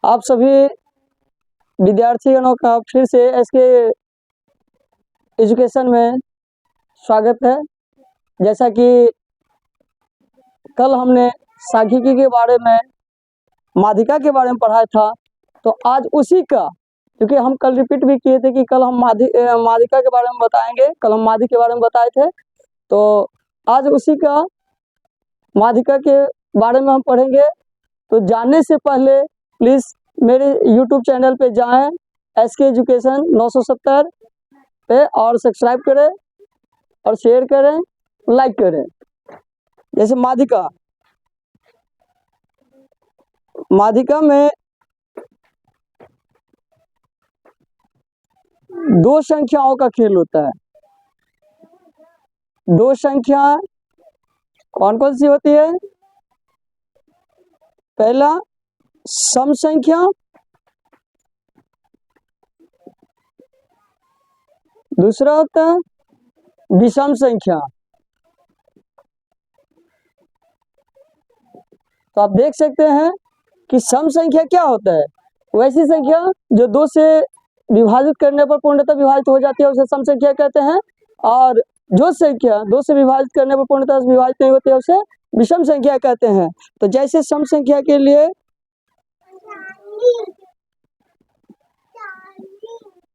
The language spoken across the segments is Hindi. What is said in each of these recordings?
आप सभी विद्यार्थीगणों का फिर से एसके एजुकेशन में स्वागत है। जैसा कि कल हमने सांख्यिकी के बारे में, माध्यिका के बारे में पढ़ा था, तो आज उसी का, क्योंकि हम कल रिपीट भी किए थे कि कल हम माध्यिका के बारे में बताएंगे, कल हम माध्यिक के बारे में बताए थे, तो आज उसी का माध्यिका के बारे में हम पढ़ेंगे। तो जानने से पहले प्लीज़ मेरे YouTube चैनल पे जाएं, एसके एजुकेशन 970 पे, और सब्सक्राइब करें और शेयर करें, लाइक करें। जैसे माध्यिका में दो संख्याओं का खेल होता है। दो संख्या कौन कौन सी होती है? पहला सम संख्या, दूसरा होता है विषम संख्या। तो आप देख सकते हैं कि सम संख्या क्या होता है? वैसी संख्या जो दो से विभाजित करने पर पूर्णतः विभाजित हो जाती है, उसे सम संख्या कहते हैं। और जो संख्या दो से विभाजित करने पर पूर्णतः विभाजित नहीं होती है, उसे विषम संख्या कहते हैं। तो जैसे सम संख्या के लिए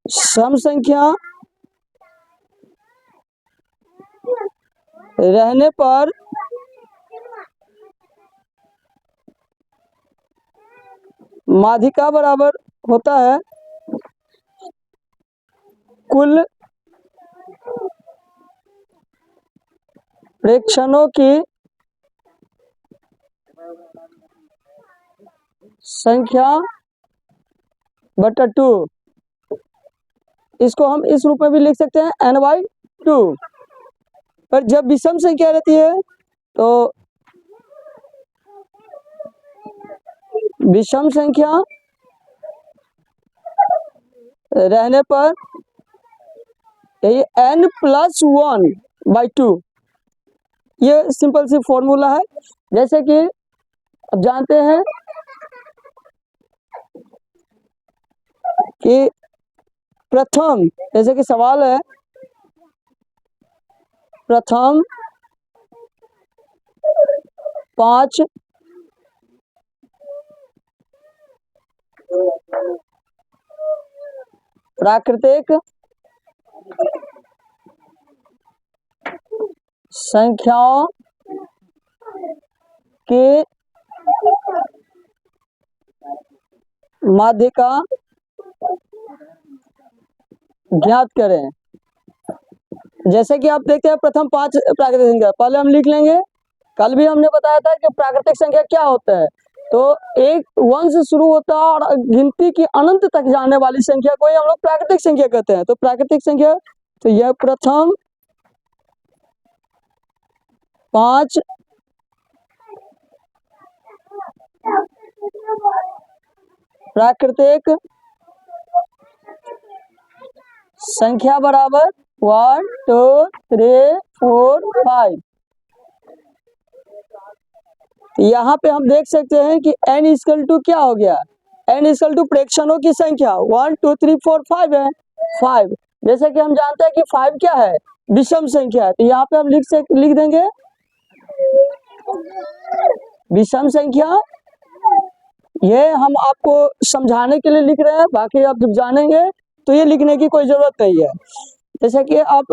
सम संख्या रहने पर माध्यिका बराबर होता है कुल प्रेक्षणों की संख्या बटा 2। इसको हम इस रूप में भी लिख सकते हैं n/2। पर जब विषम संख्या रहती है तो विषम संख्या रहने पर यही n+1/2, ये सिंपल सी फॉर्मूला है। जैसे कि अब जानते हैं कि प्रथम, जैसे कि सवाल है, प्रथम 5 प्राकृतिक संख्याओं की माध्यिका ज्ञात करें। जैसे कि आप देखते हैं प्रथम 5 प्राकृतिक संख्या, पहले हम लिख लेंगे। कल भी हमने बताया था कि प्राकृतिक संख्या क्या होता है। तो एक 1 से शुरू होता है और गिनती की अनंत तक जाने वाली संख्या को ही हम लोग प्राकृतिक संख्या कहते हैं। तो प्राकृतिक संख्या, तो यह प्रथम 5 प्राकृतिक संख्या बराबर 1 2 3 4 5। यहाँ पे हम देख सकते हैं कि n इक्वल टू क्या हो गया? n इक्वल टू प्रेक्षणों की संख्या 1 2 3 4 5 है। 5, जैसे कि हम जानते हैं कि 5 क्या है? विषम संख्या है। तो यहाँ पे हम लिख देंगे विषम संख्या। ये हम आपको समझाने के लिए लिख रहे हैं, बाकी आप जब जानेंगे तो ये लिखने की कोई जरूरत नहीं है। जैसा कि आप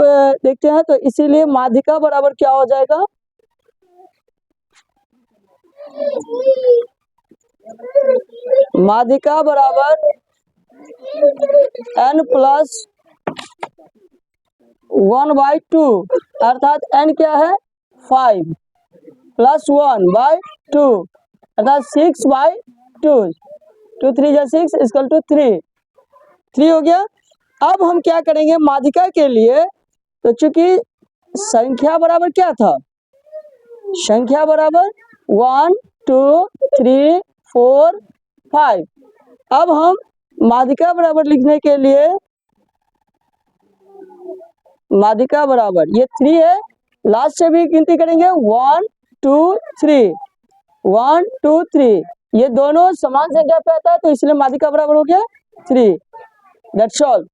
देखते हैं, तो इसीलिए माध्यिका बराबर क्या हो जाएगा? माध्यिका बराबर n+1/2, अर्थात n क्या है? 5 + 1/2, अर्थात 6/2। 2 3 = 6 इक्वल टू 3 हो गया। अब हम क्या करेंगे माध्यिका के लिए? तो चूंकि संख्या बराबर क्या था? संख्या बराबर 1 2 3 4 5। अब हम माध्यिका बराबर लिखने के लिए, माध्यिका बराबर ये 3 है, लास्ट से भी गिनती करेंगे 1 2 3 1 2 3। ये दोनों समान संख्या पे आता है तो इसलिए माध्यिका बराबर हो गया 3। That's all.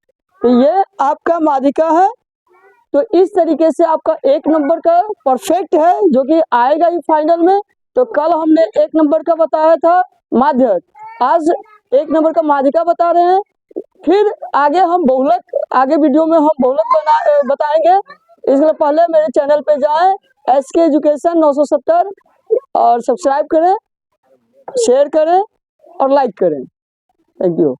तो ये आपका माध्यिका है। तो इस तरीके से आपका 1 नंबर का परफेक्ट है जो कि आएगा ही फाइनल में। तो कल हमने 1 नंबर का बताया था माध्यक, आज 1 नंबर का माध्यिका बता रहे हैं। फिर आगे हम बहुलक, आगे वीडियो में हम बहुलक बताएंगे। इसके पहले मेरे चैनल पे जाएं, SK एजुकेशन 970, और सब्सक्राइब करें, शेयर करें और लाइक करें। Thank you.